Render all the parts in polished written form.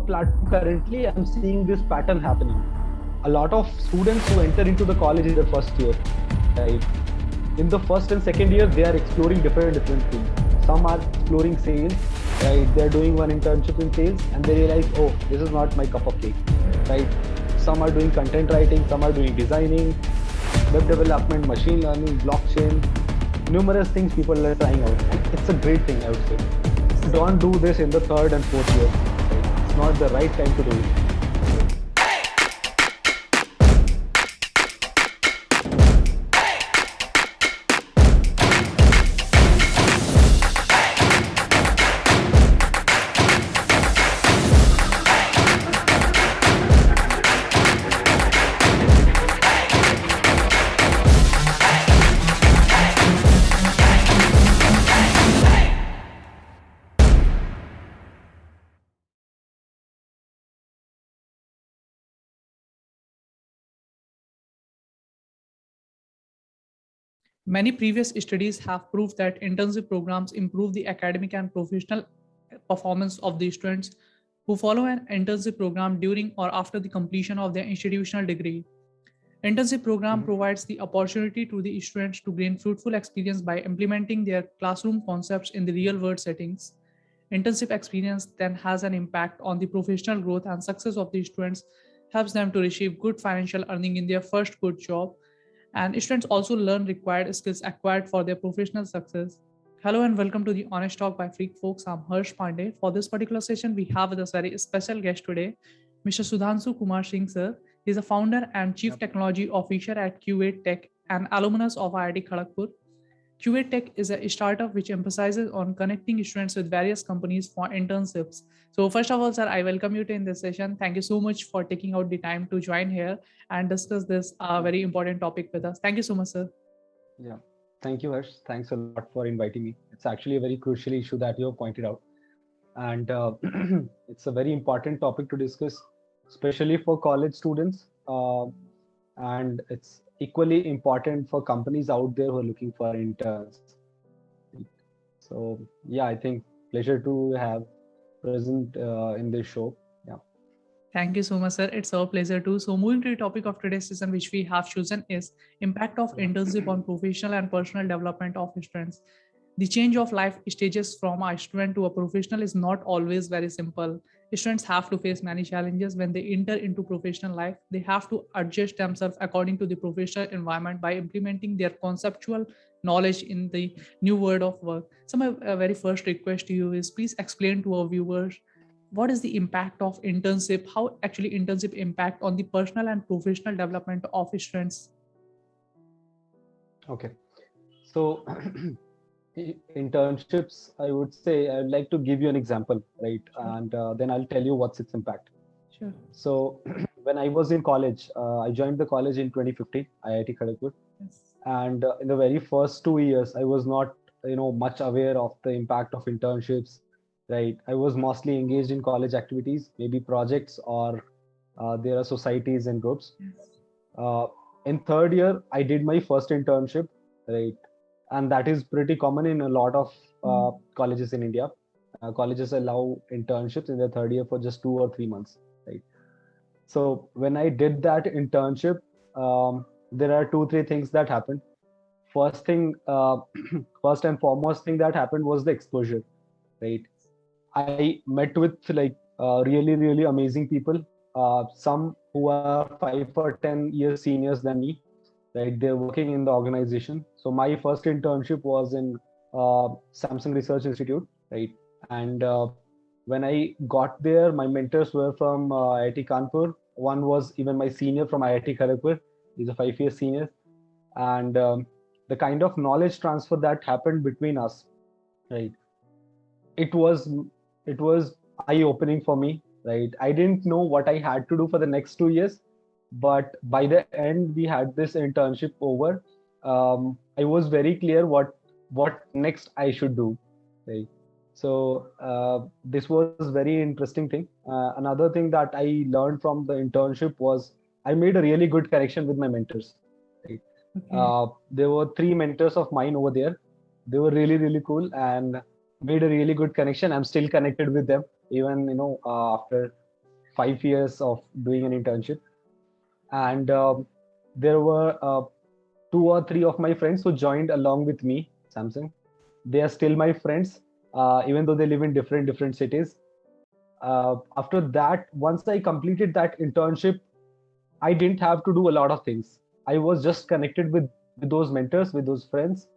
platform currently, I'm seeing this pattern happening. A lot of students who enter into the college in the first year, right? In the first and second year, they are exploring different things. Some are exploring sales, right? They're doing one internship in sales and they realize, oh, this is not my cup of cake, right? Some are doing content writing, some are doing designing, web development, machine learning, blockchain, numerous things people are trying out. And it's a great thing, I would say. Don't do this in the third and fourth year. Right? It's not the right time to do it. Many previous studies have proved that internship programs improve the academic and professional performance of the students who follow an internship program during or after the completion of their institutional degree. Internship program Mhm. provides the opportunity to the students to gain fruitful experience by implementing their classroom concepts in the real world settings. Internship experience then has an impact on the professional growth and success of the students, helps them to receive good financial earning in their first good job, and students also learn required skills acquired for their professional success. Hello and welcome to the Honest Talk by Freak Folks. I'm Harsh Pandey. For this particular session, we have with us very special guest today, Mr. Sudhanshu Kumar Singh sir. He's a founder and chief Yep. technology officer at Q8 Tech, and alumnus of IIT Kharagpur. Q8 Tech is a startup which emphasizes on connecting students with various companies for internships. So first of all, sir, I welcome you to in this session. Thank you so much for taking out the time to join here and discuss this Yeah. very important topic with us. Thank you so much, sir. Yeah. Thank you, Harsh. Thanks a lot for inviting me. It's actually a very crucial issue that you have pointed out. And it's a very important topic to discuss, especially for college students. And it's equally important for companies out there who are looking for interns. So, yeah, I think pleasure to have present in this show. Yeah. Thank you so much, sir. It's our pleasure too. So moving to the topic of today's session, which we have chosen is impact of Yeah. internship on professional and personal development of students. The change of life stages from a student to a professional is not always very simple. Students have to face many challenges when they enter into professional life. They have to adjust themselves according to the professional environment by implementing their conceptual knowledge in the new world of work. So my very first request to you is please explain to our viewers what is the impact of internship, how actually internship impact on the personal and professional development of students. Okay. So, internships, I would say, I'd like to give you an example, right? Sure. And then I'll tell you what's its impact. Sure. So, when I was in college, I joined the college in 2015, IIT Kharagpur. Yes. And in the very first 2 years, I was not, much aware of the impact of internships, right? I was mostly engaged in college activities, maybe projects, or there are societies and groups. Yes. Uh, in third year, I did my first internship, right? And that is pretty common in a lot of Mm. colleges in India. Colleges allow internships in the third year for just 2 or 3 months, right? So when I did that internship, there are two, three things that happened. First thing, first and foremost thing that happened was the exposure, right? I met with like really, really amazing people. Some who are 5 or 10 years seniors than me, right? They're working in the organization. So my first internship was in Samsung Research Institute, right? And when I got there, my mentors were from IIT Kanpur. One was even my senior from IIT Kharagpur. He's a 5 year senior, and the kind of knowledge transfer that happened between us, right? It was it was eye opening for me, right? I didn't know what I had to do for the next 2 years, but by the end we had this internship over. I was very clear what next I should do, right? So this was very interesting thing. Another thing that I learned from the internship was I made a really good connection with my mentors, right? Okay. There were three mentors of mine over there. They were really, really cool and made a really good connection. I'm still connected with them even after 5 years of doing an internship, and there were 2 or 3 of my friends who joined along with me, Samsung. They are still my friends, even though they live in different cities. After that, once I completed that internship, I didn't have to do a lot of things. I was just connected with those mentors, with those friends,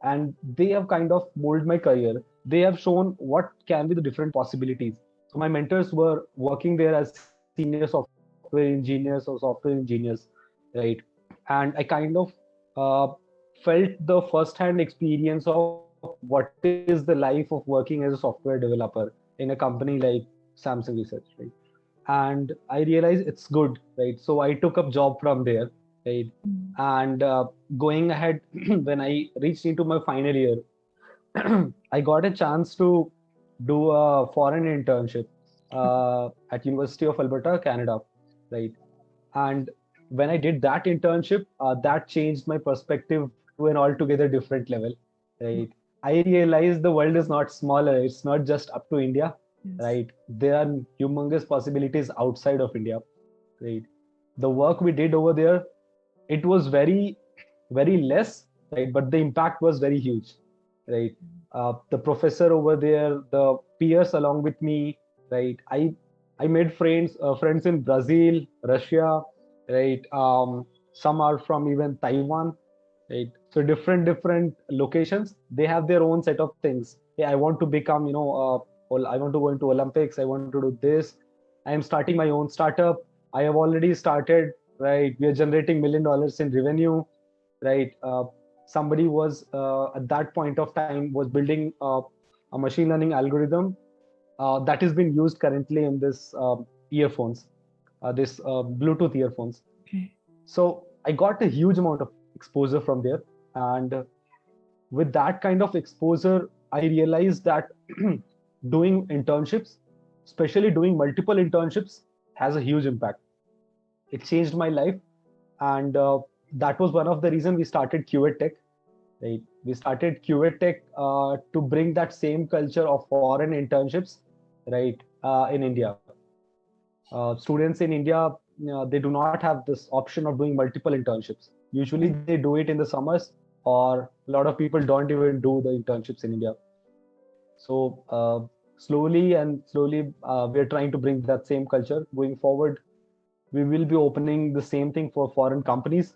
and they have kind of molded my career. They have shown what can be the different possibilities. So my mentors were working there as senior software engineers or software engineers, right? And I kind of uh, felt the first-hand experience of what is the life of working as a software developer in a company like Samsung Research, right? And I realized it's good, right? So I took up job from there, right? Mm. And going ahead, when I reached into my final year, I got a chance to do a foreign internship at University of Alberta, Canada, right? And when I did that internship, that changed my perspective to an altogether different level, right? I realized the world is not smaller; it's not just up to India, Yes. right? There are humongous possibilities outside of India, right? The work we did over there, it was very less, right? But the impact was very huge, right? The professor over there, the peers along with me, right? I made friends in Brazil, Russia, right? Some are from even Taiwan, right? So different locations, they have their own set of things. Hey, I want to become, I want to go into Olympics. I want to do this. I am starting my own startup. I have already started, right? We are generating $1 million in revenue, right? Somebody was at that point of time was building a machine learning algorithm that is being used currently in this earphones, this Bluetooth earphones. Okay. So I got a huge amount of exposure from there, and with that kind of exposure, I realized that doing internships, especially doing multiple internships, has a huge impact. It changed my life, and that was one of the reasons we started Qubit Tech. Right, we started Qubit Tech to bring that same culture of foreign internships, right, in India. Students in India, they do not have this option of doing multiple internships. Usually, Right. they do it in the summers, or a lot of people don't even do the internships in India. So slowly, we are trying to bring that same culture going forward. We will be opening the same thing for foreign companies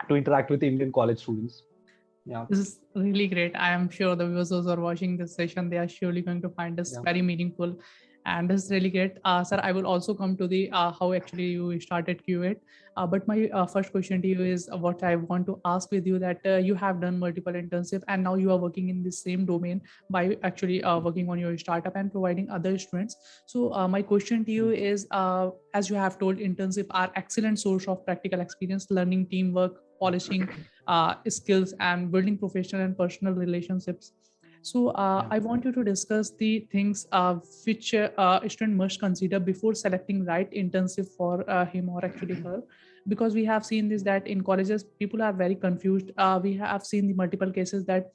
to interact with Indian college students. Yeah, This is really great. I am sure the viewers who are watching this session, they are surely going to find this yeah. very meaningful. And this is really great. Sir, I will also come to the how actually you started QA. But my first question to you is what I want to ask with you that you have done multiple internship and now you are working in the same domain by actually working on your startup and providing other students. So my question to you is, as you have told, internship are excellent source of practical experience, learning teamwork, polishing skills and building professional and personal relationships. So Yeah. I want you to discuss the things which a student must consider before selecting right internship for him or actually her, because we have seen this that in colleges people are very confused. We have seen the multiple cases that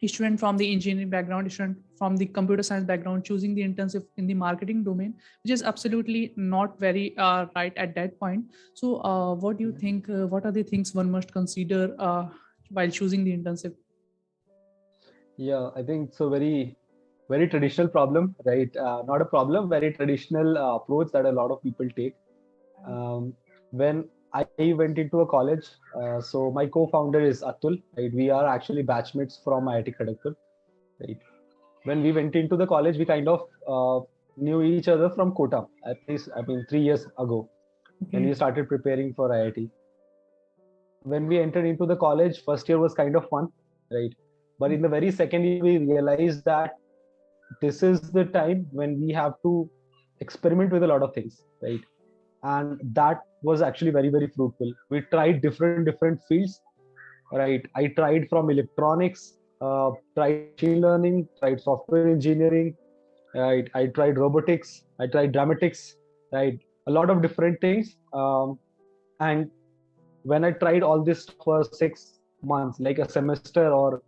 student from the engineering background, student from the computer science background choosing the internship in the marketing domain, which is absolutely not very right at that point. So what do you think, what are the things one must consider while choosing the internship? Yeah, I think it's a very traditional problem, right? Not a problem, very traditional approach that a lot of people take. When I went into a college, so my co-founder is Atul, right? We are actually batchmates from IIT Kharagpur, right? When we went into the college, we kind of knew each other from Kota, at least, I mean, 3 years ago when we Okay. started preparing for IIT. When we entered into the college, first year was kind of fun, right? But in the very second year, we realized that this is the time when we have to experiment with a lot of things, right? And that was actually very fruitful. We tried different fields, right? I tried from electronics, tried machine learning, tried software engineering, right? I tried robotics, I tried dramatics, right? A lot of different things. And when I tried all this for 6 months, like a semester, or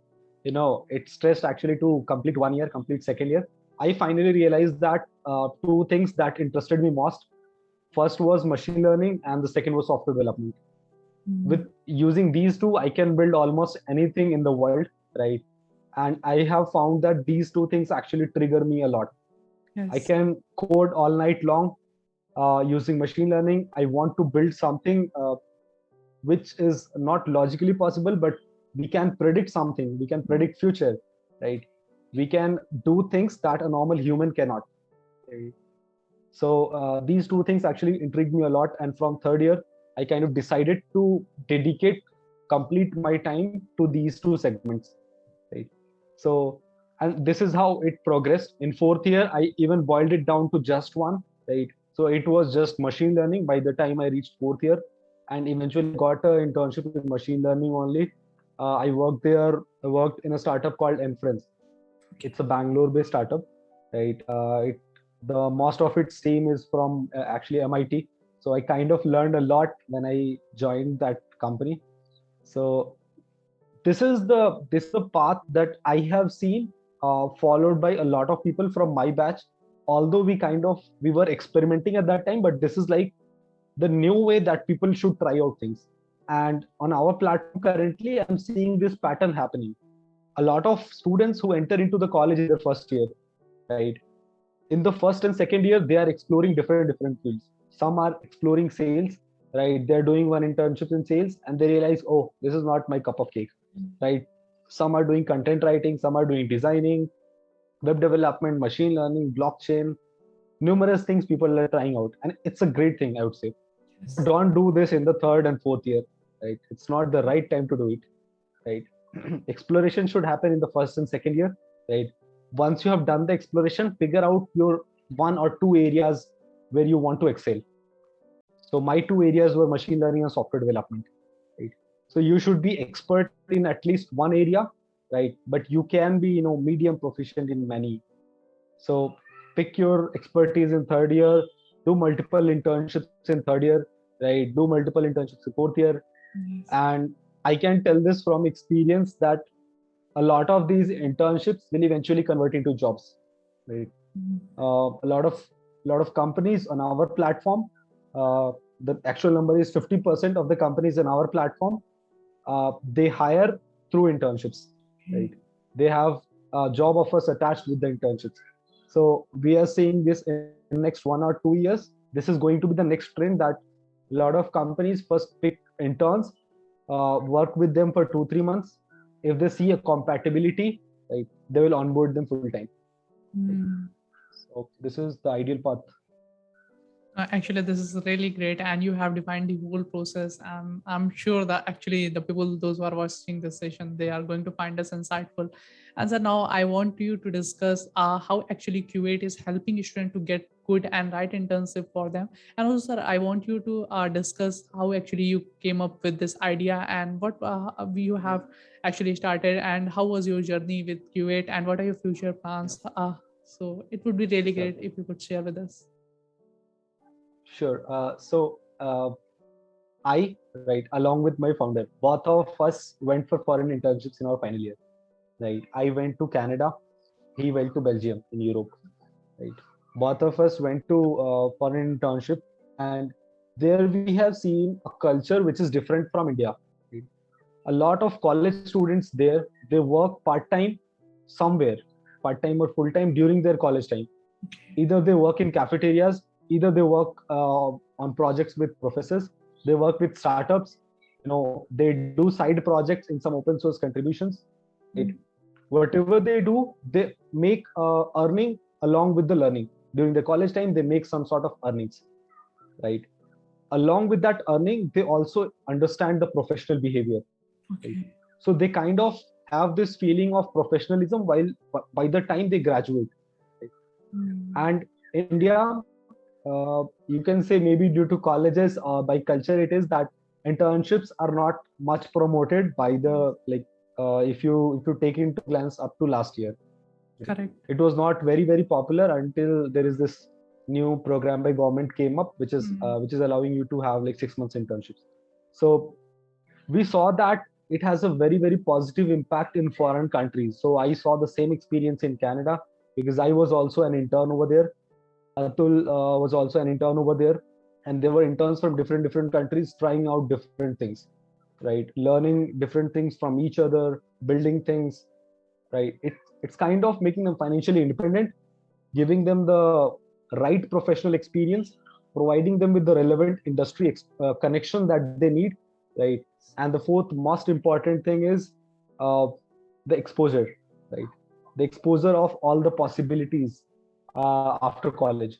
it stressed actually to complete one year, complete second year. I finally realized that two things that interested me most. First was machine learning, and the second was software development. With using these two, I can build almost anything in the world, right? And I have found that these two things actually trigger me a lot. I Yes. can code all night long using machine learning. I want to build something which is not logically possible, but we can predict something. We can predict future, right? We can do things that a normal human cannot. Right? So these two things actually intrigued me a lot. And from third year, I kind of decided to dedicate complete my time to these two segments, right? So, and this is how it progressed. In fourth year, I even boiled it down to just one, right? So it was just machine learning by the time I reached fourth year, and eventually got an internship in machine learning only. I worked there. I worked in a startup called Inference. It's a Bangalore-based startup, right? The most of its team is from actually MIT. So I kind of learned a lot when I joined that company. So this is the path that I have seen followed by a lot of people from my batch. Although we were experimenting at that time, but this is like the new way that people should try out things. And on our platform currently, I'm seeing this pattern happening. A lot of students who enter into the college in their first year, right? In the first and second year, they are exploring different fields. Some are exploring sales, right? They're doing one internship in sales and they realize, oh, this is not my cup of cake, right? Some are doing content writing, some are doing designing, web development, machine learning, blockchain, numerous things people are trying out. And it's a great thing, I would say. Yes. Don't do this in the third and fourth year, right? It's not the right time to do it, right? Exploration should happen in the first and second year, right? Once you have done the exploration, figure out your one or two areas where you want to excel. So my two areas were machine learning and software development, right? So you should be expert in at least one area, right? But you can be, medium proficient in many. So pick your expertise in third year, do multiple internships in third year, right? Do multiple internships in fourth year. Yes. And I can tell this from experience that a lot of these internships will eventually convert into jobs, right? A lot of companies on our platform, the actual number is 50% of the companies in our platform, they hire through internships, right? They have job offers attached with the internships. So we are seeing this in next 1 or 2 years. This is going to be the next trend, that a lot of companies first pick interns, work with them for 2-3 months. If they see a compatibility, right, they will onboard them full time. So this is the ideal path. Actually, this is really great, and you have defined the whole process. I'm sure that actually the people, those who are watching this session, they are going to find us insightful. And so now I want you to discuss how actually Q8 is helping students to get good and right internship for them. And also, sir, I want you to discuss how actually you came up with this idea and what you have actually started, and how was your journey with Q8, and what are your future plans. So it would be really Sure. great if you could share with us. Sure. I, right, along with my founder, both of us went for foreign internships in our final year. Right. I went to Canada. He went to Belgium in Europe. Right. Both of us went to foreign internship, and there we have seen a culture which is different from India. Right? A lot of college students there, they work part time somewhere, part time or full time during their college time. Either they work in cafeterias, either they work on projects with professors, they work with startups, they do side projects in some open source contributions, right? Whatever they do, they make earning along with the learning. During the college time, they make some sort of earnings, right? Along with that earning, they also understand the professional behavior, right? Okay. So they kind of have this feeling of professionalism while by the time they graduate, right? And India, you can say maybe due to colleges or by culture, it is that internships are not much promoted by the, like, if you take into glance up to last year. Correct. It was not very popular until there is this new program by government came up, which is allowing you to have like 6 months internships. So we saw that it has a very positive impact in foreign countries. So I saw the same experience in Canada because I was also an intern over there. Atul was also an intern over there, and there were interns from different countries trying out different things, right? Learning different things from each other, building things, right? It's kind of making them financially independent, giving them the right professional experience, providing them with the relevant industry connection that they need, right? And the fourth most important thing is uh, the exposure, right? The exposure of all the possibilities after college.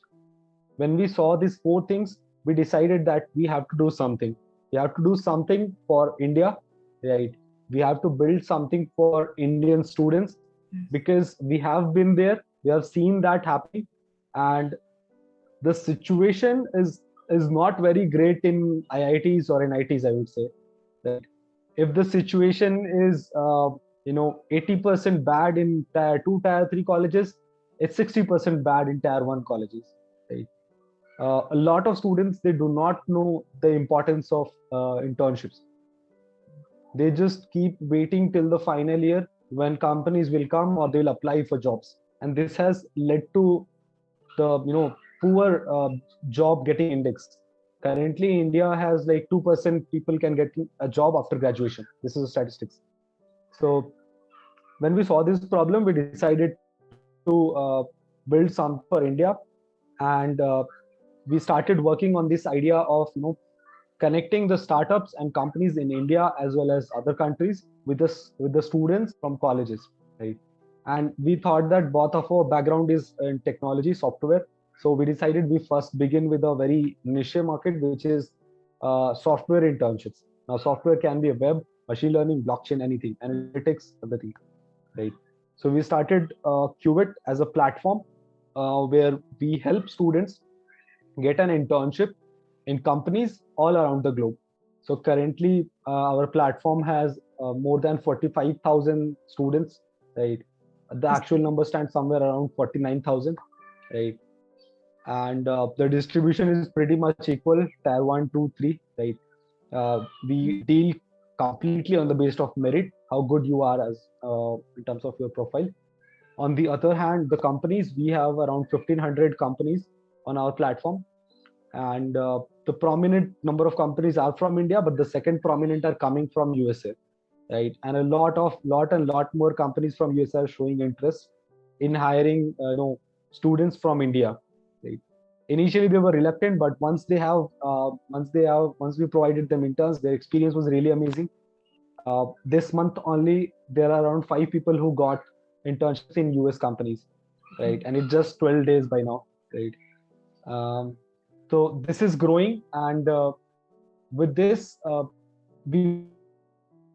When we saw these four things, we decided that we have to do something. We have to do something for India, right? We have to build something for Indian students because we have been there, we have seen that happening, and the situation is not very great in IITs or in ITs, I would say. That if the situation is 80% bad in tier 2, tier 3 colleges, it's 60% bad in tier 1 colleges, right? A lot of students, they do not know the importance of internships. They just keep waiting till the final year when companies will come or they'll apply for jobs, and this has led to the poor job getting index. Currently India has like 2% people can get a job after graduation. This is the statistics. So when we saw this problem, we decided to build something for India, and we started working on this idea of connecting the startups and companies in India as well as other countries with the students from colleges, right? And we thought that both of our background is in technology, software. So we decided we first begin with a very niche market, which is software internships. Now, software can be a web, machine learning, blockchain, anything, analytics, everything, right? So we started Qubit as a platform where we help students get an internship in companies all around the globe. So currently, our platform has more than 45,000 students, right? The actual number stands somewhere around 49,000, right? And the distribution is pretty much equal, tier 1, 2, 3, right? We deal completely on the basis of merit, how good you are as in terms of your profile. On the other hand, the companies, we have around 1,500 companies on our platform, and the prominent number of companies are from India, but the second prominent are coming from USA, right? And a lot more companies from USA are showing interest in hiring students from India, right? Initially they were reluctant, but once we provided them interns, their experience was really amazing. This month only there are around 5 people who got internships in US companies, right? And it's just 12 days by now, right? um, so this is growing, and with this we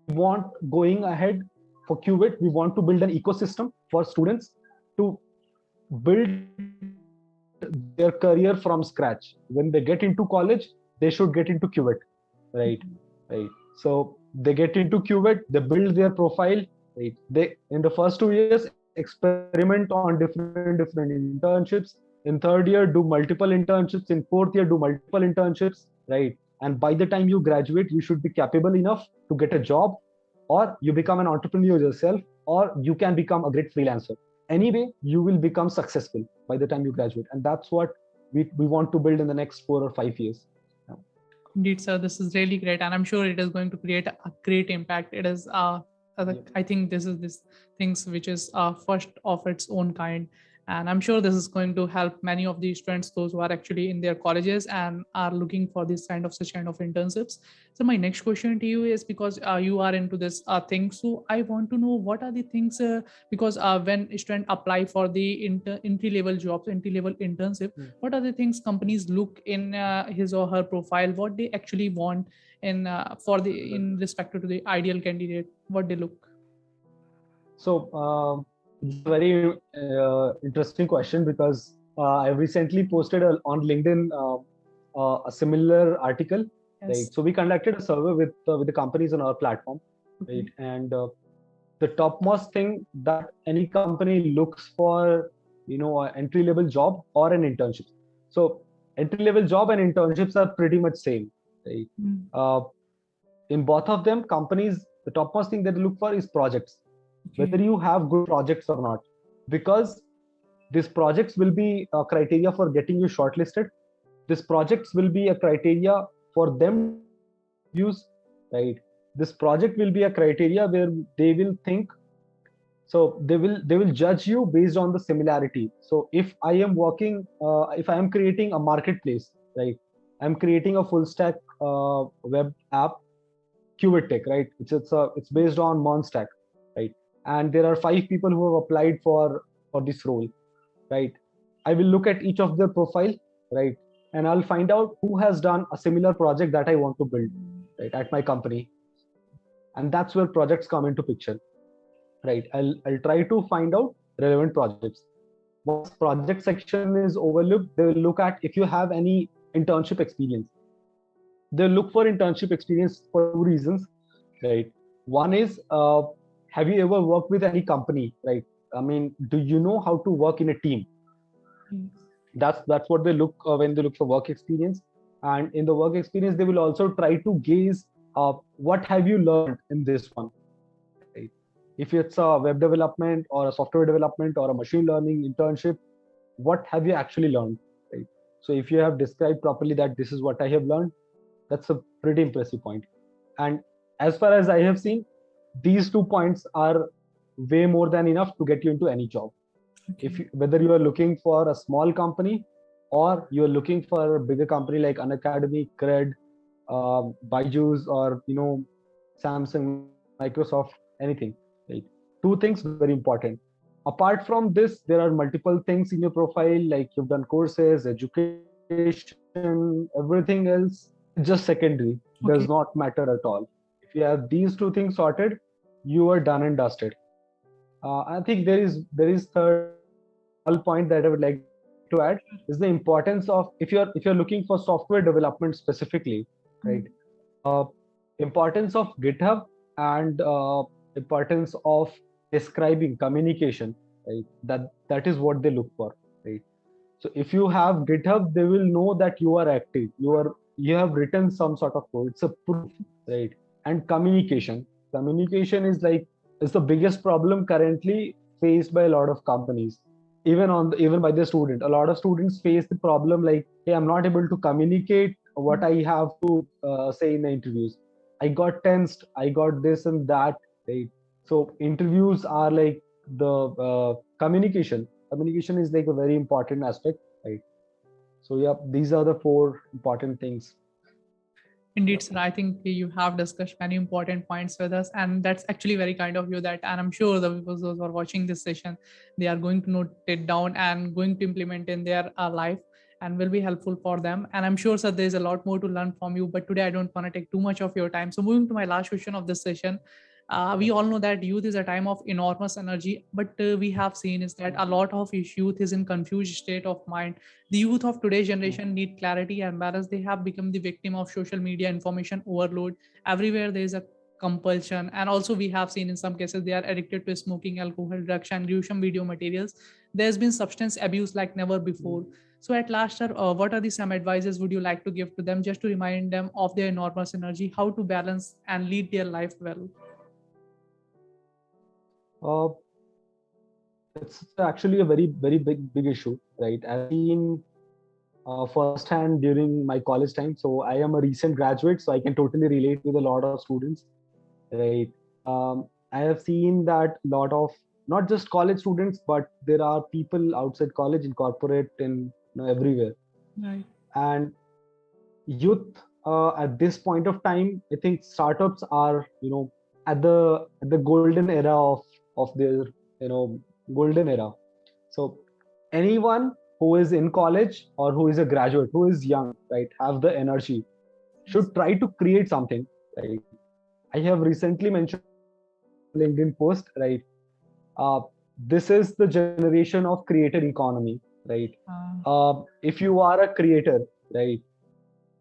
want going ahead for Qubit, we want to build an ecosystem for students to build their career from scratch. When they get into college, they should get into Qubit, right? Right. So they get into Qubit, they build their profile, right? They in the first 2 years experiment on different internships. In third year, do multiple internships. In fourth year, do multiple internships, right? And by the time you graduate, you should be capable enough to get a job, or you become an entrepreneur yourself, or you can become a great freelancer. Anyway, you will become successful by the time you graduate, and that's what we want to build in the next 4 or 5 years. Yeah. Indeed, sir, this is really great, and I'm sure it is going to create a great impact. It is, I think, this things which is first of its own kind, and I'm sure this is going to help many of the students, those who are actually in their colleges and are looking for this kind of such kind of internships. So my next question to you is, because you are into this thing, so I want to know what are the things, because when a student apply for the entry level jobs, entry level internship, what are the things companies look in his or her profile, what they actually want in for the in respect to the ideal candidate, what they look. So it's a very interesting question, because I recently posted on LinkedIn a similar article. Yes. Right. So we conducted a survey with the companies on our platform, Okay. right? And the topmost thing that any company looks for, an entry level job or an internship. So entry level job and internships are pretty much same, right? Uh, in both of them, companies, the topmost thing that they look for is projects, Okay. whether you have good projects or not. Because These projects will be a criteria for getting you shortlisted. These projects will be a criteria for them use, right? This project will be a criteria where they will think, so they will judge you based on the similarity. So if I am working, if I am creating a marketplace, right? I'm creating a full stack web app, Qubit Tech, right? It's based on Monstack, right? And there are 5 people who have applied for this role, right? I will look at each of their profile, right? And I'll find out who has done a similar project that I want to build, right, at my company. And that's where projects come into picture, right? I'll try to find out relevant projects. Once project section is overlooked, they will look at if you have any internship experience. They'll look for internship experience for 2 reasons, right? One is, have you ever worked with any company, right? I mean, do you know how to work in a team? That's what they look when they look for work experience. And in the work experience, they will also try to gauge what have you learned in this one, right? If it's a web development or a software development or a machine learning internship, what have you actually learned, right? So if you have described properly that this is what I have learned, that's a pretty impressive point. And as far as I have seen, these 2 points are way more than enough to get you into any job. If whether you are looking for a small company or you are looking for a bigger company like Unacademy, Cred, Byju's, or Samsung, Microsoft, anything, right? 2 things very important. Apart from this, there are multiple things in your profile, like you've done courses, education, everything else just secondary, does not matter at all. If you have these 2 things sorted, you are done and dusted. I think there is third small point that I would like to add is the importance of, if you're looking for software development specifically, right? Uh, Importance of GitHub and importance of describing communication, right? That is what they look for, right? So if you have GitHub, they will know that you are active. You have written some sort of code. It's a proof, right? And communication is the biggest problem currently faced by a lot of companies, even by the student. A lot of students face the problem like, hey, I'm not able to communicate what I have to say in the interviews. I got tensed, I got this and that, right? So interviews are like the communication is like a very important aspect, right? So yeah, these are the 4 important things. Indeed, sir. I think you have discussed many important points with us, and that's actually very kind of you. That, and I'm sure the people who are watching this session, they are going to note it down and going to implement in their life, and will be helpful for them. And I'm sure, sir, there's a lot more to learn from you. But today, I don't want to take too much of your time. So, moving to my last question of this session, we all know that youth is a time of enormous energy, but we have seen is that a lot of youth is in confused state of mind. The youth of today's generation need clarity and balance. They have become the victim of social media information overload. Everywhere there is a compulsion, and also we have seen in some cases they are addicted to smoking, alcohol, drugs, and gruesome video materials. There's been substance abuse like never before. So at last, sir, what are the some advices would you like to give to them just to remind them of their enormous energy, how to balance and lead their life well? uh, it's actually a very big issue, right? I've seen firsthand during my college time. So I am a recent graduate, so I can totally relate with a lot of students, right? I have seen that a lot of not just college students, but there are people outside college, in corporate, and everywhere. Right. And youth at this point of time, I think startups are at the golden era of their golden era. So anyone who is in college or who is a graduate, who is young, right, have the energy, should try to create something, right? I have recently mentioned LinkedIn post, right? uh, this is the generation of creator economy, right? If you are a creator, right,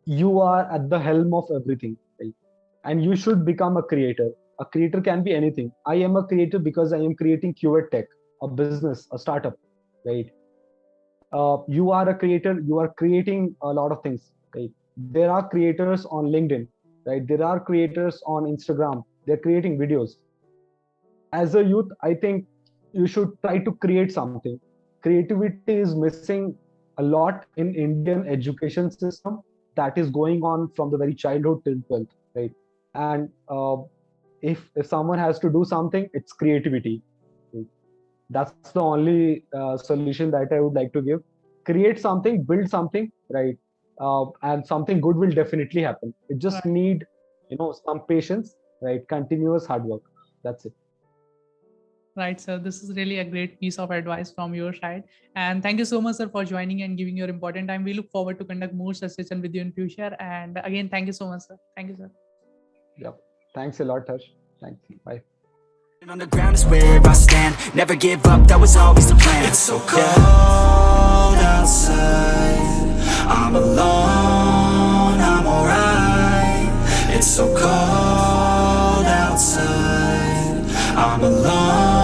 you are at the helm of everything, right? And you should become a creator. A creator can be anything. I am a creator because I am creating Qubit Tech, a business, a startup, right? You are a creator, you are creating a lot of things, right? There are creators on LinkedIn, right? There are creators on Instagram, they're creating videos. As a youth, I think you should try to create something. creativity is missing a lot in Indian education system, that is going on from the very childhood till 12th, right? And if someone has to do something, it's creativity. Right? That's the only solution that I would like to give. Create something, build something, right? And something good will definitely happen. It just Right. need, some patience, right? Continuous hard work. That's it. Right, sir. This is really a great piece of advice from your side. And thank you so much, sir, for joining and giving your important time. We look forward to conduct more such session with you in future. And again, thank you so much, sir. Thank you, sir. Yep. Thanks a lot, Harsh. Thanks. Bye. On the ground is where I stand. Never give up, that was always the plan. It's so cold outside, I'm alone, I'm alright. It's so cold outside, I'm alone.